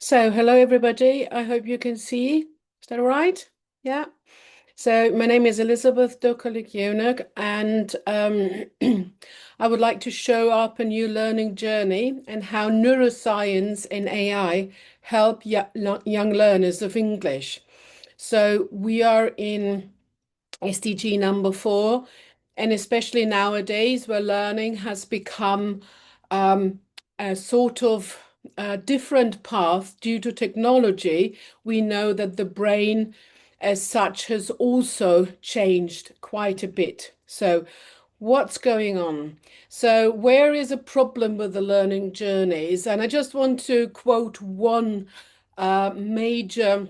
So, hello everybody. I hope you can see. Is that all right? Yeah. So, my name is Elisabeth Dokalik-Jonak, and I would like to show up a new learning journey and how neuroscience and AI help young learners of English. So, we are in SDG number 4, and especially nowadays where learning has become a sort of different path due to technology, we know that the brain as such has also changed quite a bit. So what's going on? So where is a problem with the learning journeys? And I just want to quote one major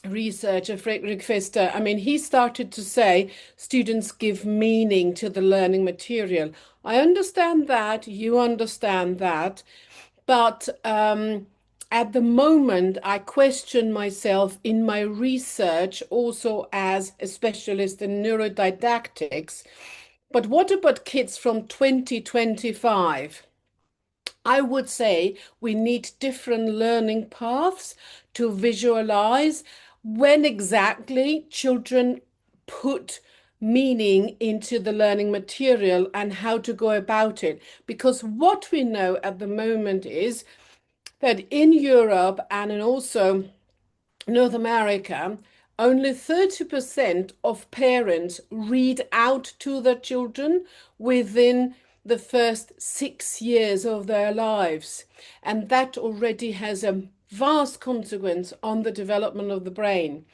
researcher, Frederick Pfister. I mean, he started to say students give meaning to the learning material. I understand that, you understand that, but at the moment, I question myself in my research also as a specialist in neurodidactics. But what about kids from 2025? I would say we need different learning paths to visualize when exactly children put meaning into the learning material and how to go about it. Because what we know at the moment is that in Europe and in also North America, only 30% of parents read out to their children within the first 6 years of their lives. And that already has a vast consequence on the development of the brain.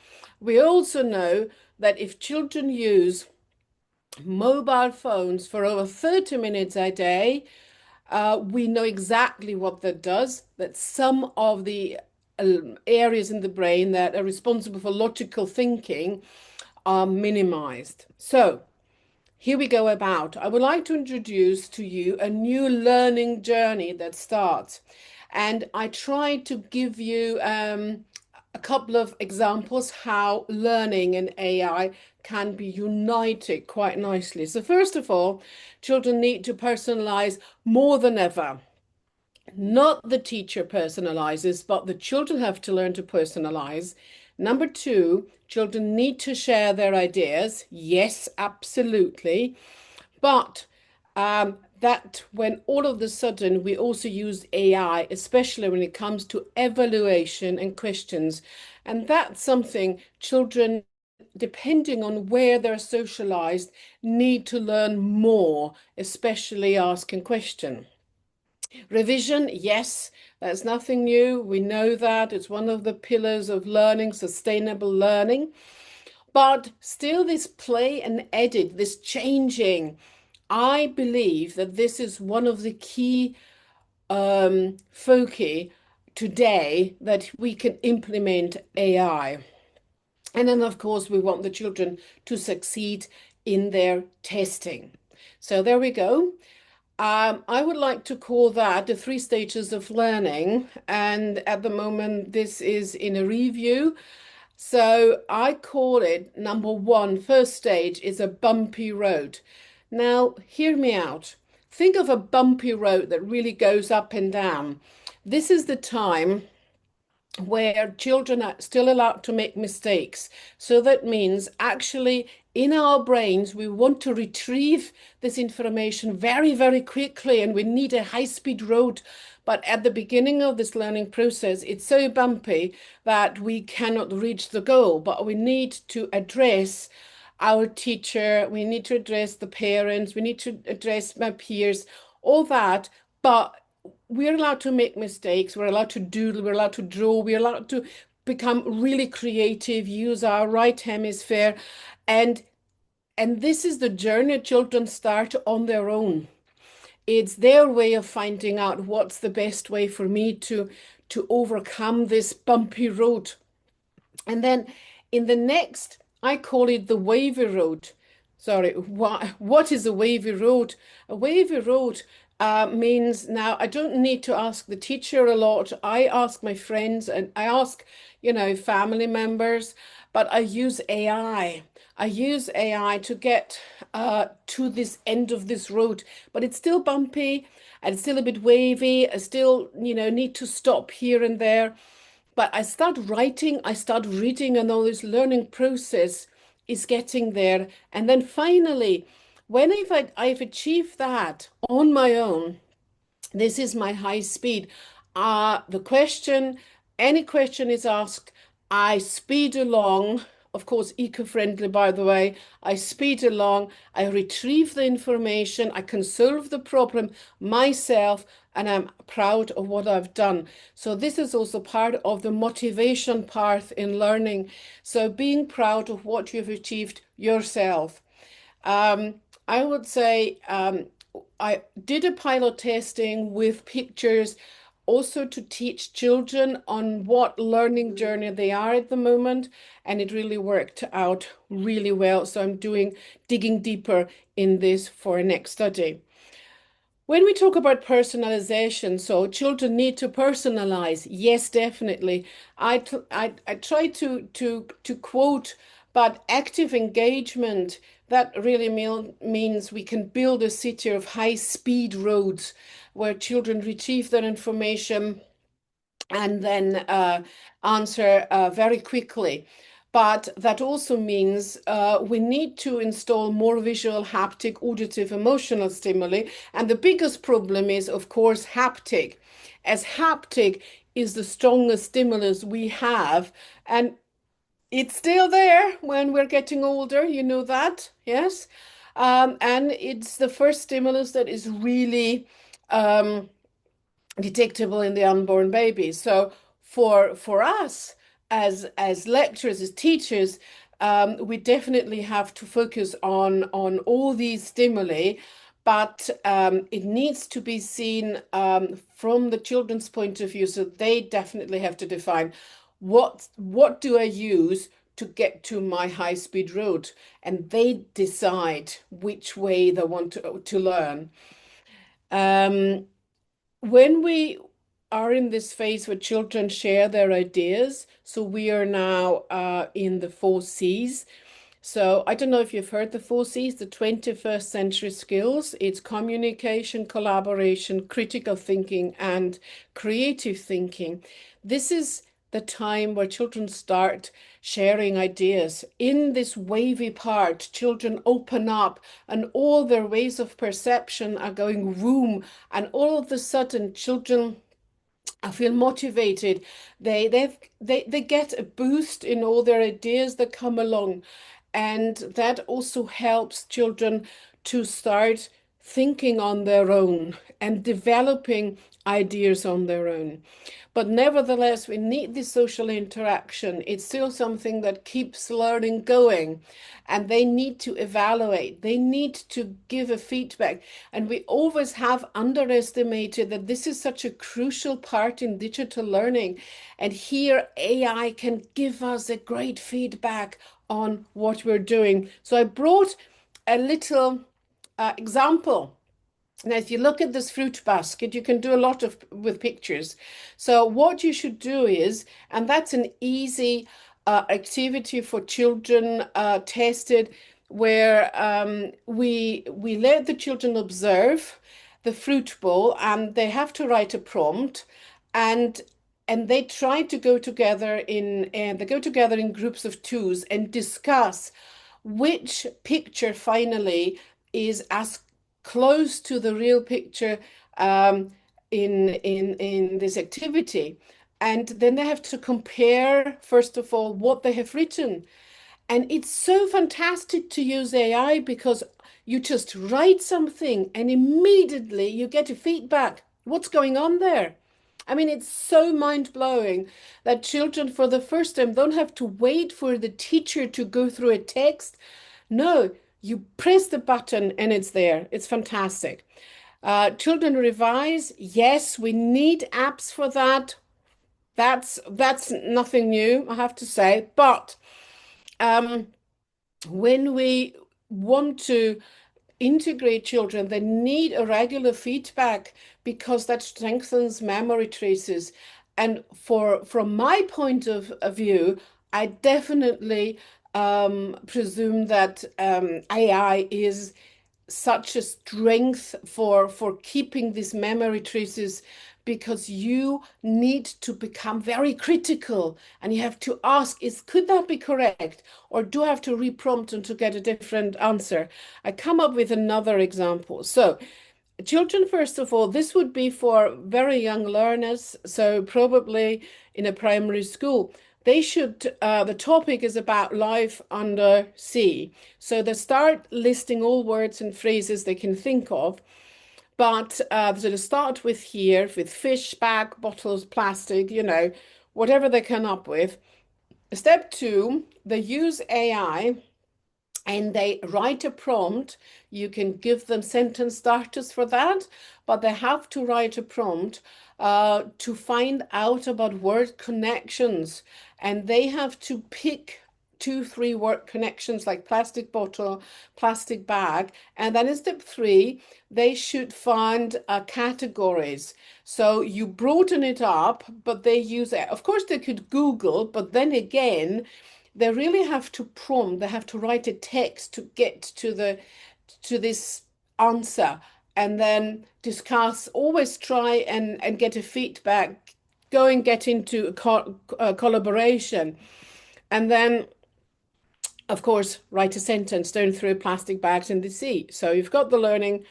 We also know that if children use mobile phones for over 30 minutes a day, we know exactly what that does, that some of the areas in the brain that are responsible for logical thinking are minimized. So here we go about. I would like to introduce to you a new learning journey that starts. And I try to give you a couple of examples how learning and AI can be united quite nicely. So first of all, children need to personalize more than ever. Not the teacher personalizes, but the children have to learn to personalize. Number two, children need to share their ideas. Yes, absolutely. But that when all of a sudden we also use AI, especially when it comes to evaluation and questions, and that's something children, depending on where they're socialized, need to learn more, especially asking questions. Revision, yes, that's nothing new. We know that it's one of the pillars of learning, sustainable learning. But still, this play and edit, this changing, I believe that this is one of the key foci today that we can implement AI. And then, of course, we want the children to succeed in their testing. So there we go. I would like to call that the 3 stages of learning. And at the moment, this is in a review. So I call it number one, first stage is a bumpy road. Now, hear me out. Think of a bumpy road that really goes up and down. This is the time where children are still allowed to make mistakes. So that means actually in our brains, we want to retrieve this information very, very quickly, and we need a high-speed road. But at the beginning of this learning process, it's so bumpy that we cannot reach the goal. But we need to address our teacher, we need to address the parents, we need to address my peers, all that. But we're allowed to make mistakes, we're allowed to doodle, we're allowed to draw, we're allowed to become really creative, use our right hemisphere. And this is the journey children start on their own. It's their way of finding out what's the best way for me to overcome this bumpy road. And then in the next, I call it the wavy road. Sorry, what is a wavy road? A wavy road means now I don't need to ask the teacher a lot. I ask my friends and I ask, family members, but I use AI. I use AI to get to this end of this road, but it's still bumpy and it's still a bit wavy. I still, need to stop here and there. But I start writing, I start reading, and all this learning process is getting there. And then finally, when I've achieved that on my own, this is my high speed. The question, any question is asked, I speed along, of course, eco-friendly, by the way. I speed along, I retrieve the information, I can solve the problem myself, and I'm proud of what I've done. So this is also part of the motivation part in learning. So being proud of what you've achieved yourself. Um, I would say I did a pilot testing with pictures also to teach children on what learning journey they are at the moment, and it really worked out really well. So I'm digging deeper in this for a next study. When we talk about personalization, so children need to personalize. Yes, definitely. I try to quote, but active engagement, that really means we can build a city of high-speed roads where children retrieve their information and then answer very quickly. But that also means we need to install more visual, haptic, auditive, emotional stimuli. And the biggest problem is, of course, haptic, as haptic is the strongest stimulus we have. And it's still there when we're getting older, you know that, yes? And it's the first stimulus that is really detectable in the unborn baby. So for us as lecturers, as teachers, we definitely have to focus on all these stimuli, but it needs to be seen from the children's point of view. So they definitely have to define what do I use to get to my high-speed road, and they decide which way they want to learn. Um, when we are in this phase where children share their ideas, so we are now in the four C's. So I don't know if you've heard the four C's, the 21st century skills. It's communication, collaboration, critical thinking, and creative thinking. This is the time where children start sharing ideas. In this wavy part, children open up and all their ways of perception are going room. And all of a sudden, children I feel motivated. They get a boost in all their ideas that come along. And that also helps children to start thinking on their own and developing ideas on their own. But nevertheless, we need this social interaction. It's still something that keeps learning going. And they need to evaluate, they need to give a feedback. And we always have underestimated that this is such a crucial part in digital learning. And here, AI can give us a great feedback on what we're doing. So I brought a little example. Now, if you look at this fruit basket, you can do a lot of with pictures. So what you should do is, and that's an easy activity for children tested, where we let the children observe the fruit bowl, and they have to write a prompt, and they try to go together and they go together in groups of twos and discuss which picture finally is as close to the real picture in this activity. And then they have to compare, first of all, what they have written. And it's so fantastic to use AI because you just write something and immediately you get a feedback. What's going on there? I mean, it's so mind-blowing that children for the first time don't have to wait for the teacher to go through a text. No, you press the button and it's there. It's fantastic. Children revise. Yes, we need apps for that. That's nothing new, I have to say. But um, when we want to integrate children, they need a regular feedback because that strengthens memory traces. And from my point of view, I definitely presume that AI is such a strength for keeping these memory traces because you need to become very critical and you have to ask, could that be correct? Or do I have to reprompt and to get a different answer? I come up with another example. So children, first of all, this would be for very young learners, so probably in a primary school. They should, the topic is about life under sea. So they start listing all words and phrases they can think of. But so to start with here, with fish, bag, bottles, plastic, whatever they come up with. Step two, they use AI and they write a prompt. You can give them sentence starters for that, but they have to write a prompt to find out about word connections. And they have to pick two, three word connections like plastic bottle, plastic bag. And then in step three, they should find categories. So you broaden it up, but they use it. Of course, they could Google, but then again, they really have to prompt, they have to write a text to get to this answer and then discuss, always try and get a feedback, go and get into a collaboration. And then, of course, write a sentence, don't throw plastic bags in the sea. So you've got the learning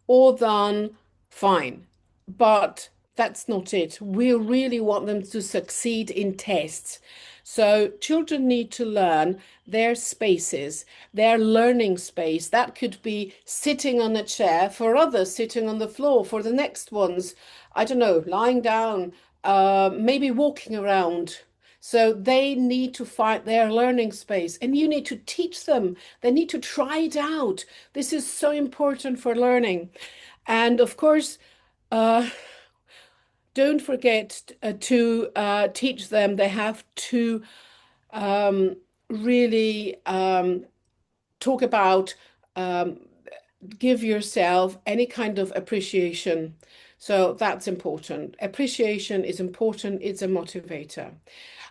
all done, fine. But that's not it. We really want them to succeed in tests. So children need to learn their spaces, their learning space. That could be sitting on a chair, for others, sitting on the floor, for the next ones, I don't know, lying down, maybe walking around. So they need to find their learning space and you need to teach them. They need to try it out. This is so important for learning. And of course, uh, don't forget to teach them. They have to um, really talk about um, give yourself any kind of appreciation. So that's important. Appreciation is important. It's a motivator.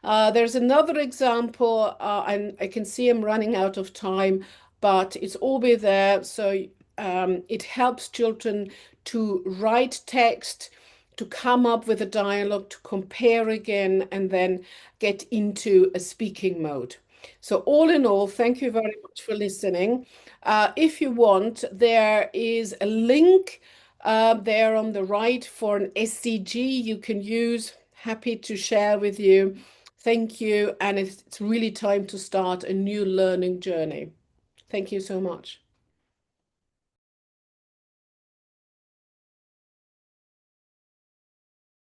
There's another example, and I can see I'm running out of time, but it's all be there. So it helps children to write text, to come up with a dialogue, to compare again, and then get into a speaking mode. So all in all, thank you very much for listening. If you want, there is a link there on the right for an SCG you can use. Happy to share with you. Thank you. And it's really time to start a new learning journey. Thank you so much.